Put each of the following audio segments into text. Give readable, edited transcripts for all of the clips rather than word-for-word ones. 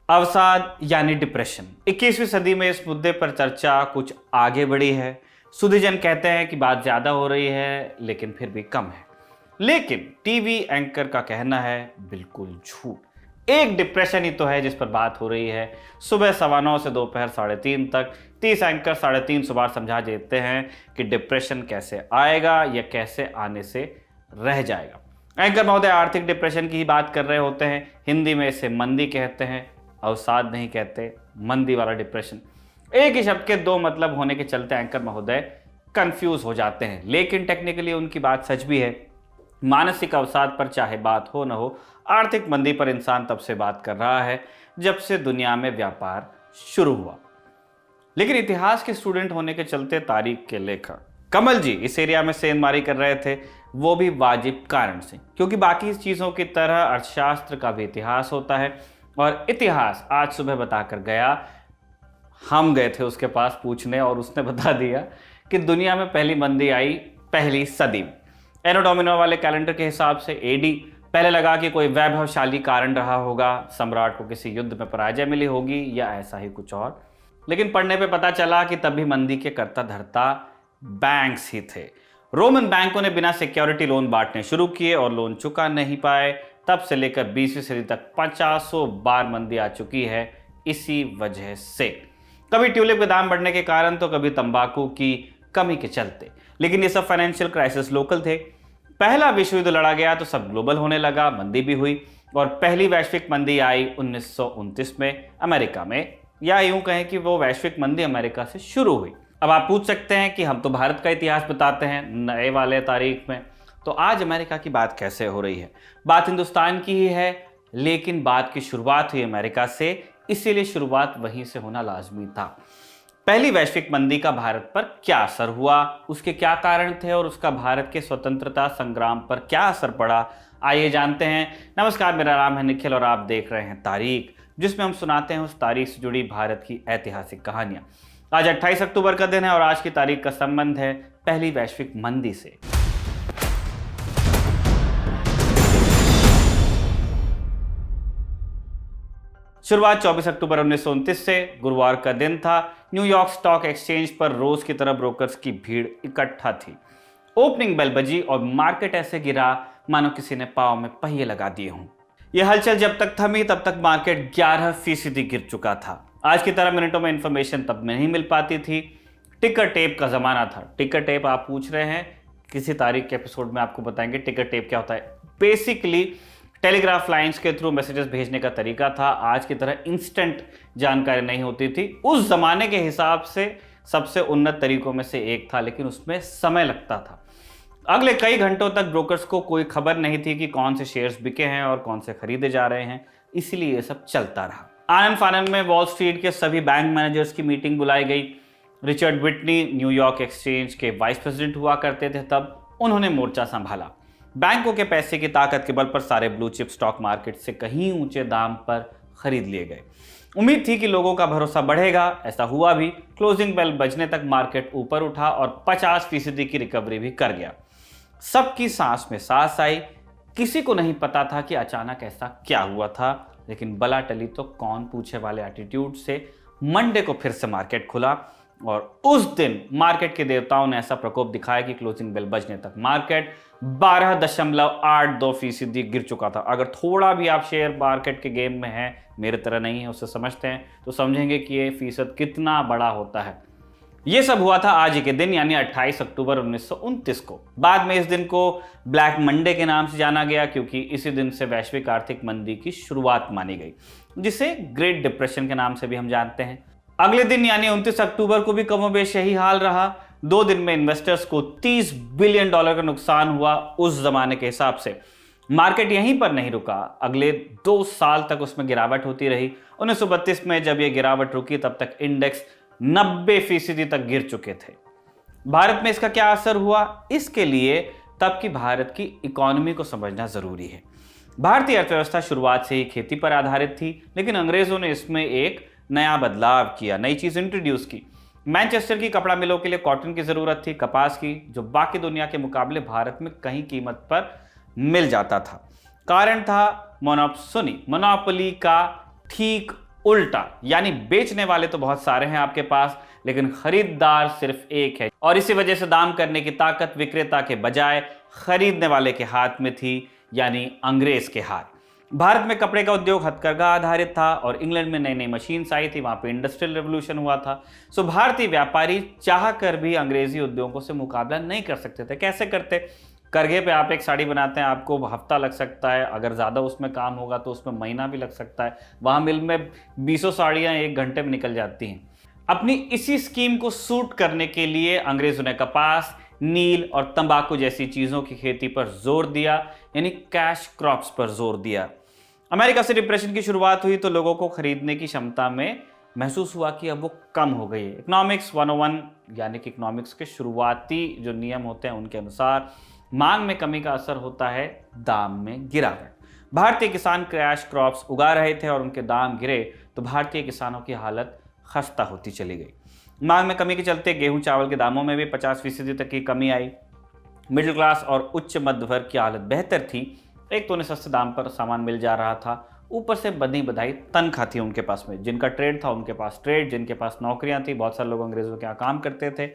अवसाद यानी डिप्रेशन। 21वीं सदी में इस मुद्दे पर चर्चा कुछ आगे बढ़ी है। सुधीजन कहते हैं कि बात ज्यादा हो रही है लेकिन फिर भी कम है। लेकिन टीवी एंकर का कहना है बिल्कुल झूठ। एक डिप्रेशन ही तो है जिस पर बात हो रही है। सुबह 9:15 से दोपहर 3:30 तक 30 एंकर 350 बार समझा देते हैं कि डिप्रेशन कैसे आएगा या कैसे आने से रह जाएगा। एंकर महोदय आर्थिक डिप्रेशन की ही बात कर रहे होते हैं। हिंदी में इसे मंदी कहते हैं, अवसाद नहीं कहते, मंदी वाला डिप्रेशन। एक ही शब्द के दो मतलब होने के चलते एंकर महोदय कंफ्यूज हो जाते हैं। लेकिन टेक्निकली उनकी बात सच भी है। मानसिक अवसाद पर चाहे बात हो न हो, आर्थिक मंदी पर इंसान तब से बात कर रहा है जब से दुनिया में व्यापार शुरू हुआ। लेकिन इतिहास के स्टूडेंट होने के चलते तारीख के लेखक कमल जी इस एरिया में सेंधमारी कर रहे थे, वो भी वाजिब कारण से, क्योंकि बाकी चीजों की तरह अर्थशास्त्र का भी इतिहास होता है। और इतिहास आज सुबह बताकर गया, हम गए थे उसके पास पूछने और उसने बता दिया कि दुनिया में पहली मंदी आई पहली सदी में। एनो डोमिनो वाले कैलेंडर के हिसाब से एडी। पहले लगा कि कोई वैभवशाली कारण रहा होगा, सम्राट को किसी युद्ध में पराजय मिली होगी या ऐसा ही कुछ और। लेकिन पढ़ने पे पता चला कि तभी मंदी के कर्ता धर्ता बैंक्स ही थे। रोमन बैंकों ने बिना सिक्योरिटी लोन बांटने शुरू किए और लोन चुका नहीं पाए। तब से लेकर 20वीं सदी तक 50 बार मंदी आ चुकी है इसी वजह से। कभी ट्यूलिप के दाम बढ़ने के कारण तो कभी तंबाकू की कमी के चलते। लेकिन ये सब फाइनेंशियल क्राइसिस लोकल थे। पहला विश्व युद्ध लड़ा गया तो सब ग्लोबल होने लगा, मंदी भी हुई। और पहली वैश्विक मंदी आई 1929 में अमेरिका में, या यूं कहें कि वो वैश्विक मंदी अमेरिका से शुरू हुई। अब आप पूछ सकते हैं कि हम तो भारत का इतिहास बताते हैं नए वाले तारीख में, तो आज अमेरिका की बात कैसे हो रही है? बात हिंदुस्तान की ही है, लेकिन बात की शुरुआत हुई अमेरिका से, इसीलिए शुरुआत वहीं से होना लाजमी था। पहली वैश्विक मंदी का भारत पर क्या असर हुआ, उसके क्या कारण थे और उसका भारत के स्वतंत्रता संग्राम पर क्या असर पड़ा, आइए जानते हैं। नमस्कार, मेरा नाम है निखिल और आप देख रहे हैं तारीख, जिसमें हम सुनाते हैं उस तारीख से जुड़ी भारत की ऐतिहासिक कहानियां। आज 28 अक्टूबर का दिन है और आज की तारीख का संबंध है पहली वैश्विक मंदी से। शुरुआत 24 अक्टूबर 1929 से। गुरुवार का दिन था। न्यूयॉर्क स्टॉक एक्सचेंज पर रोज की तरह ब्रोकर्स की भीड़ इकट्ठा थी। ओपनिंग बेल बजी और मार्केट ऐसे गिरा मानो किसी ने पांव में पहिए लगा दिए हों। यह हलचल जब तक थमी तब तक मार्केट 11% गिर चुका था। आज की तरह मिनटों में इंफॉर्मेशन तब नहीं मिल पाती थी। टिकर टेप का जमाना था। टिकर टेप आप पूछ रहे हैं, किसी तारीख के एपिसोड में आपको बताएंगे टिकर टेप क्या होता है। बेसिकली टेलीग्राफ लाइंस के थ्रू मैसेजेस भेजने का तरीका था। आज की तरह इंस्टेंट जानकारी नहीं होती थी। उस जमाने के हिसाब से सबसे उन्नत तरीकों में से एक था, लेकिन उसमें समय लगता था। अगले कई घंटों तक ब्रोकर्स को कोई खबर नहीं थी कि कौन से शेयर्स बिके हैं और कौन से खरीदे जा रहे हैं, इसलिए ये सब चलता रहा। आनन फानन में वॉल स्ट्रीट के सभी बैंक मैनेजर्स की मीटिंग बुलाई गई। रिचर्ड विटनी न्यूयॉर्क एक्सचेंज के वाइस प्रेसिडेंट हुआ करते थे तब, उन्होंने मोर्चा संभाला। बैंकों के पैसे की ताकत के बल पर सारे ब्लू चिप स्टॉक मार्केट से कहीं ऊंचे दाम पर खरीद लिए गए। उम्मीद थी कि लोगों का भरोसा बढ़ेगा, ऐसा हुआ भी। क्लोजिंग बेल बजने तक मार्केट ऊपर उठा और 50% की रिकवरी भी कर गया। सबकी सांस में सांस आई। किसी को नहीं पता था कि अचानक ऐसा क्या हुआ था, लेकिन बला टली तो कौन पूछे वाले एटीट्यूड से मंडे को फिर से मार्केट खुला। और उस दिन मार्केट के देवताओं ने ऐसा प्रकोप दिखाया कि क्लोजिंग बेल बजने तक मार्केट 12.82% गिर चुका था। अगर थोड़ा भी आप शेयर मार्केट के गेम में हैं, मेरे तरह नहीं है, उससे समझते हैं, तो समझेंगे कि ये फीसद कितना बड़ा होता है। ये सब हुआ था आज ही के दिन, यानी 28 अक्टूबर 1929 को। बाद में इस दिन को ब्लैक मंडे के नाम से जाना गया, क्योंकि इसी दिन से वैश्विक आर्थिक मंदी की शुरुआत मानी गई, जिसे ग्रेट डिप्रेशन के नाम से भी हम जानते हैं। अगले दिन यानी 29 अक्टूबर को भी कमोबेश यही हाल रहा। 2 दिन में इन्वेस्टर्स को $30 बिलियन का नुकसान हुआ उस जमाने के हिसाब से। मार्केट यहीं पर नहीं रुका, अगले 2 साल तक उसमें गिरावट होती रही। 1932 में जब यह गिरावट रुकी तब तक इंडेक्स 90% तक गिर चुके थे। भारत में इसका क्या असर हुआ, इसके लिए तब की भारत की इकोनॉमी को समझना जरूरी है। भारतीय अर्थव्यवस्था शुरुआत से ही खेती पर आधारित थी, लेकिन अंग्रेजों ने इसमें एक नया बदलाव किया, नई चीज इंट्रोड्यूस की। मैनचेस्टर की कपड़ा मिलों के लिए कॉटन की जरूरत थी, कपास की, जो बाकी दुनिया के मुकाबले भारत में कहीं कीमत पर मिल जाता था। कारण था मोनोपोली का ठीक उल्टा, यानी बेचने वाले तो बहुत सारे हैं आपके पास, लेकिन खरीदार सिर्फ एक है, और इसी वजह से दाम करने की ताकत विक्रेता के बजाय खरीदने वाले के हाथ में थी, यानी अंग्रेज के हाथ। भारत में कपड़े का उद्योग हथकरघा आधारित था और इंग्लैंड में नई नई मशीन्स आई थी, वहां पे इंडस्ट्रियल रेवोल्यूशन हुआ था। सो भारतीय व्यापारी चाह कर भी अंग्रेजी उद्योगों से मुकाबला नहीं कर सकते थे। कैसे करते? करघे पे आप एक साड़ी बनाते हैं, आपको हफ्ता लग सकता है, अगर ज़्यादा उसमें काम होगा तो उसमें महीना भी लग सकता है। वहाँ मिल में 20 साड़ियाँ 1 घंटे में निकल जाती हैं। अपनी इसी स्कीम को सूट करने के लिए अंग्रेज़ों ने कपास, नील और तंबाकू जैसी चीज़ों की खेती पर जोर दिया, यानी कैश क्रॉप्स पर जोर दिया। अमेरिका से डिप्रेशन की शुरुआत हुई तो लोगों को खरीदने की क्षमता में महसूस हुआ कि अब वो कम हो गई है। इकोनॉमिक्स 101 यानी कि इकोनॉमिक्स के शुरुआती जो नियम होते हैं उनके अनुसार मांग में कमी का असर होता है दाम में गिरावट। भारतीय किसान कैश क्रॉप्स उगा रहे थे और उनके दाम गिरे तो भारतीय किसानों की हालत खस्ता होती चली गई। मांग में कमी के चलते गेहूं चावल के दामों में भी 50% तक की कमी आई। मिडिल क्लास और उच्च मध्य वर्ग की हालत बेहतर थी। एक तो उन्हें सस्ते दाम पर सामान मिल जा रहा था, ऊपर से बधी बधाई तनख्वाह थी उनके पास में। जिनका ट्रेड था उनके पास ट्रेड, जिनके पास नौकरियां थी, बहुत सारे लोग अंग्रेजों के यहाँ काम करते थे।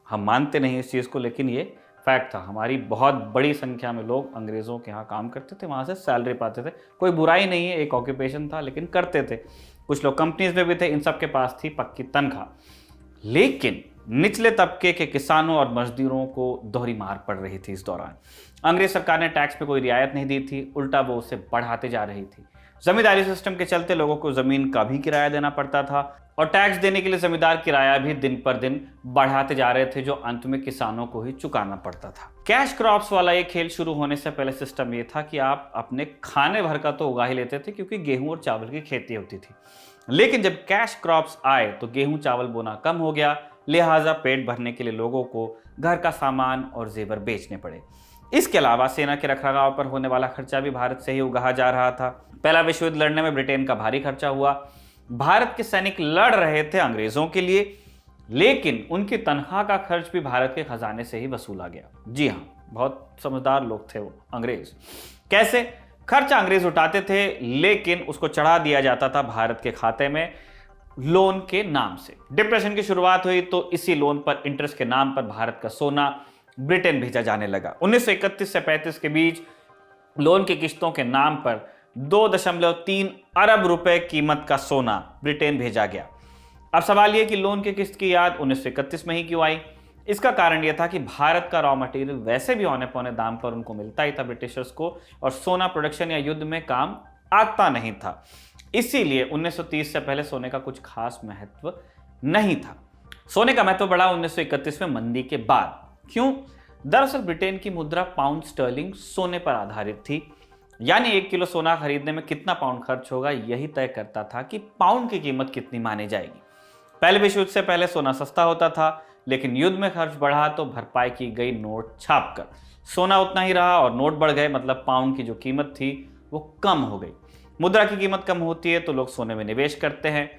हम मानते नहीं इस चीज़ को, लेकिन ये फैक्ट था। हमारी बहुत बड़ी संख्या में लोग अंग्रेज़ों के यहाँ काम करते थे, वहाँ से सैलरी पाते थे। कोई बुराई नहीं है, एक ऑक्यूपेशन था, लेकिन करते थे। कुछ लोग कंपनीज में भी थे, इन सब के पास थी पक्की तनख्वाह। लेकिन निचले तबके के किसानों और मजदूरों को दोहरी मार पड़ रही थी इस दौरान। अंग्रेज सरकार ने टैक्स पे कोई रियायत नहीं दी थी, उल्टा वो उसे बढ़ाते जा रही थी। जमींदारी सिस्टम के चलते लोगों को जमीन का भी किराया देना पड़ता था और टैक्स देने के लिए जमींदार किराया भी दिन पर दिन बढ़ाते जा रहे थे, जो अंत में किसानों को ही चुकाना पड़ता था। कैश क्रॉप्स वाला ये खेल शुरू होने से पहले सिस्टम ये था कि आप अपने खाने भर का तो उगा ही लेते थे, क्योंकि गेहूं और चावल की खेती होती थी। लेकिन जब कैश क्रॉप्स आए तो गेहूं चावल बोना कम हो गया, लिहाजा पेट भरने के लिए लोगों को घर का सामान और जेवर बेचने पड़े। इसके अलावा सेना के रखरखाव पर होने वाला खर्चा भी भारत से ही उगाहा जा रहा था। पहला विश्व युद्ध लड़ने में ब्रिटेन का भारी खर्चा हुआ। भारत के सैनिक लड़ रहे थे अंग्रेजों के लिए, लेकिन उनकी तनख्वाह का खर्च भी भारत के खजाने से ही वसूला गया। जी हाँ, बहुत समझदार लोग थे वो अंग्रेज। कैसे? खर्चा अंग्रेज उठाते थे, लेकिन उसको चढ़ा दिया जाता था भारत के खाते में लोन के नाम से। डिप्रेशन की शुरुआत हुई तो इसी लोन पर इंटरेस्ट के नाम पर भारत का सोना ब्रिटेन भेजा जाने लगा। 1931 से 35 के बीच लोन की किस्तों के नाम पर 2.3 अरब रुपए कीमत का सोना ब्रिटेन भेजा गया। अब सवाल यह कि लोन की किस्त की याद 1931 में ही क्यों आई? इसका कारण यह था कि भारत का रॉ मटेरियल वैसे भी औने पौने दाम पर उनको मिलता ही था ब्रिटिशर्स को, और सोना प्रोडक्शन या युद्ध में काम आता नहीं था। इसीलिए 1930 से पहले सोने का कुछ खास महत्व नहीं था। सोने का महत्व बढ़ा 1931 में मंदी के बाद। क्यों? दरअसल ब्रिटेन की मुद्रा पाउंड स्टर्लिंग सोने पर आधारित थी, यानी 1 किलो सोना खरीदने में कितना पाउंड खर्च होगा यही तय करता था कि पाउंड की कीमत कितनी मानी जाएगी। पहले विश्व युद्ध से पहले सोना सस्ता होता था, लेकिन युद्ध में खर्च बढ़ा तो भरपाई की गई नोट छापकर। सोना उतना ही रहा और नोट बढ़ गए, मतलब पाउंड की जो कीमत थी वो कम हो गई। मुद्रा की कीमत कम होती है तो लोग सोने में निवेश करते हैं।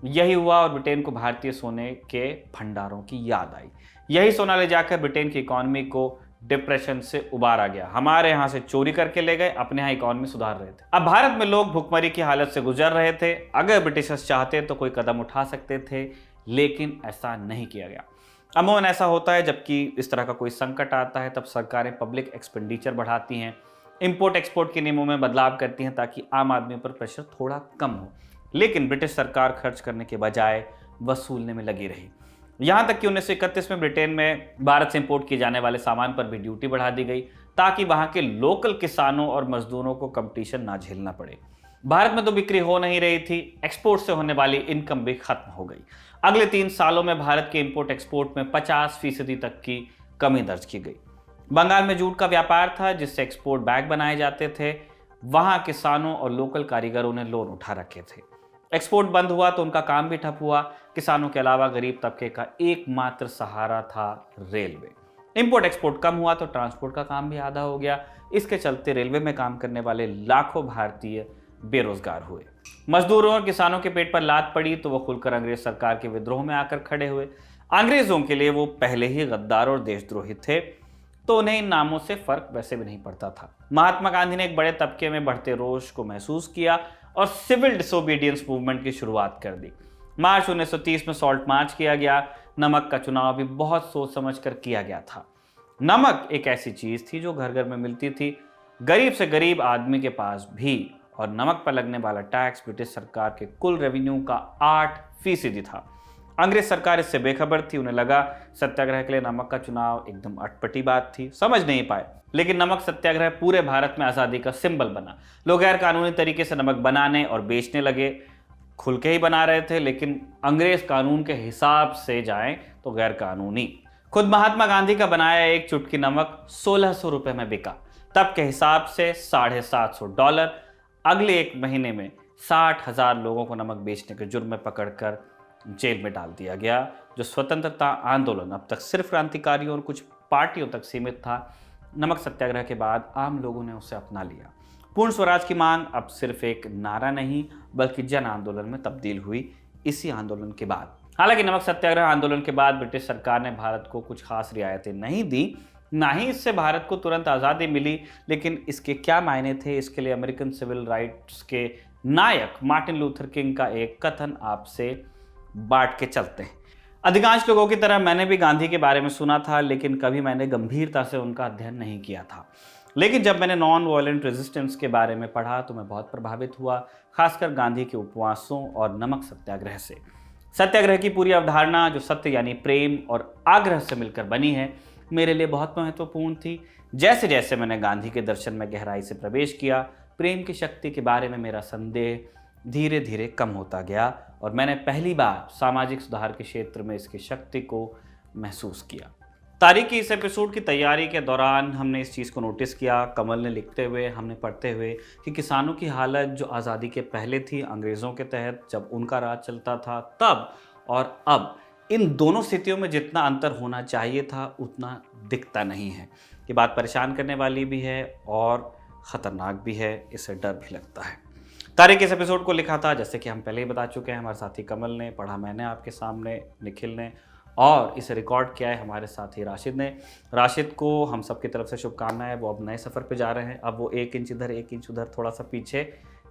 यही हुआ और ब्रिटेन को भारतीय सोने के भंडारों की याद आई। यही सोना ले जाकर ब्रिटेन की इकॉनमी को डिप्रेशन से उबारा गया। हमारे यहाँ से चोरी करके ले गए, अपने यहाँ इकॉनमी सुधार रहे थे। अब भारत में लोग भुखमरी की हालत से गुजर रहे थे। अगर ब्रिटिशर्स चाहते तो कोई कदम उठा सकते थे, लेकिन ऐसा नहीं किया गया। अमूमन ऐसा होता है जबकि इस तरह का कोई संकट आता है तब सरकारें पब्लिक एक्सपेंडिचर बढ़ाती हैं, इंपोर्ट एक्सपोर्ट के नियमों में बदलाव करती हैं ताकि आम आदमी पर प्रेशर थोड़ा कम हो। लेकिन ब्रिटिश सरकार खर्च करने के बजाय वसूलने में लगी रही। यहाँ तक कि 1931 में ब्रिटेन में भारत से इंपोर्ट किए जाने वाले सामान पर भी ड्यूटी बढ़ा दी गई ताकि वहाँ के लोकल किसानों और मजदूरों को कंपटीशन ना झेलना पड़े। भारत में तो बिक्री हो नहीं रही थी, एक्सपोर्ट से होने वाली इनकम भी खत्म हो गई। अगले 3 सालों में भारत के इंपोर्ट एक्सपोर्ट में 50% तक की कमी दर्ज की गई। बंगाल में जूट का व्यापार था जिससे एक्सपोर्ट बैग बनाए जाते थे। वहां किसानों और लोकल कारीगरों ने लोन उठा रखे थे। एक्सपोर्ट बंद हुआ तो उनका काम भी ठप हुआ। किसानों के अलावा गरीब तबके का एकमात्र सहारा था रेलवे। इंपोर्ट एक्सपोर्ट कम हुआ तो ट्रांसपोर्ट का काम भी आधा हो गया। इसके चलते रेलवे में काम करने वाले लाखों भारतीय बेरोजगार हुए। मजदूरों और किसानों के पेट पर लात पड़ी तो वो खुलकर अंग्रेज सरकार के विद्रोह में आकर खड़े हुए। अंग्रेजों के लिए वो पहले ही गद्दार और देशद्रोही थे, तो उन्हें इन नामों से फर्क वैसे भी नहीं पड़ता था। महात्मा गांधी ने एक बड़े तबके में बढ़ते रोष को महसूस किया और सिविल डिसोबीडियंस मूवमेंट की शुरुआत कर दी। मार्च 1930 में सॉल्ट मार्च किया गया। नमक का चुनाव भी बहुत सोच समझ कर किया गया था। नमक एक ऐसी चीज थी जो घर घर में मिलती थी, गरीब से गरीब आदमी के पास भी, और नमक पर लगने वाला टैक्स ब्रिटिश सरकार के कुल रेवेन्यू का 8% था। अंग्रेज सरकार इससे बेखबर थी। उन्हें लगा सत्याग्रह के लिए नमक का चुनाव एकदम अटपटी बात थी, समझ नहीं पाए। लेकिन नमक सत्याग्रह पूरे भारत में आज़ादी का सिंबल बना। लोग गैर कानूनी तरीके से नमक बनाने और बेचने लगे। खुल के ही बना रहे थे, लेकिन अंग्रेज कानून के हिसाब से जाएं तो गैर कानूनी। खुद महात्मा गांधी का बनाया एक चुटकी नमक 1600 रुपए में बिका। तब के हिसाब से $750। अगले एक महीने में 60,000 लोगों को नमक बेचने के जुर्म में पकड़कर जेल में डाल दिया गया। जो स्वतंत्रता आंदोलन अब तक सिर्फ क्रांतिकारियों और कुछ पार्टियों तक सीमित था, नमक सत्याग्रह के बाद आम लोगों ने उसे अपना लिया। पूर्ण स्वराज की मांग अब सिर्फ एक नारा नहीं बल्कि जन आंदोलन में तब्दील हुई इसी आंदोलन के बाद। हालांकि नमक सत्याग्रह आंदोलन के बाद ब्रिटिश सरकार ने भारत को कुछ खास रियायतें नहीं दी, ना ही इससे भारत को तुरंत आज़ादी मिली। लेकिन इसके क्या मायने थे, इसके लिए अमेरिकन सिविल राइट्स के नायक मार्टिन लूथर किंग का एक कथन आपसे बांट के चलते हैं। अधिकांश लोगों की तरह मैंने भी गांधी के बारे में सुना था, लेकिन कभी मैंने गंभीरता से उनका अध्ययन नहीं किया था। लेकिन जब मैंने नॉन वायलेंट रेजिस्टेंस के बारे में पढ़ा तो मैं बहुत प्रभावित हुआ, खासकर गांधी के उपवासों और नमक सत्याग्रह से। सत्याग्रह की पूरी अवधारणा, जो सत्य यानी प्रेम और आग्रह से मिलकर बनी है, मेरे लिए बहुत महत्वपूर्ण थी। जैसे जैसे मैंने गांधी के दर्शन में गहराई से प्रवेश किया, प्रेम की शक्ति के बारे में मेरा संदेह धीरे धीरे कम होता गया और मैंने पहली बार सामाजिक सुधार के क्षेत्र में इसकी शक्ति को महसूस किया। तारीख की इस एपिसोड की तैयारी के दौरान हमने इस चीज़ को नोटिस किया, कमल ने लिखते हुए, हमने पढ़ते हुए, कि किसानों की हालत जो आज़ादी के पहले थी, अंग्रेज़ों के तहत जब उनका राज चलता था तब, और अब, इन दोनों स्थितियों में जितना अंतर होना चाहिए था उतना दिखता नहीं है। ये बात परेशान करने वाली भी है और ख़तरनाक भी है, इससे डर भी लगता है। तारीख इस एपिसोड को लिखा था, जैसे कि हम पहले ही बता चुके हैं, हमारे साथी कमल ने, पढ़ा मैंने आपके सामने निखिल ने, और इसे रिकॉर्ड किया है हमारे साथी राशिद ने। राशिद को हम सब की तरफ से शुभकामनाएं। वो अब नए सफ़र पे जा रहे हैं। अब वो 1 इंच इधर 1 इंच उधर, थोड़ा सा पीछे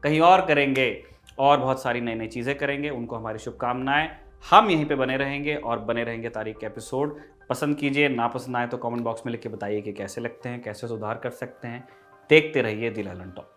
कहीं और करेंगे और बहुत सारी नई नई चीज़ें करेंगे। उनको हमारी शुभकामनाएं। हम यहीं पे बने रहेंगे और बने रहेंगे तारीख के एपिसोड। पसंद कीजिए, नापसंद आए तो कमेंट बॉक्स में लिख के बताइए कि कैसे लगते हैं, कैसे सुधार कर सकते हैं। देखते रहिए दी ललन टॉक।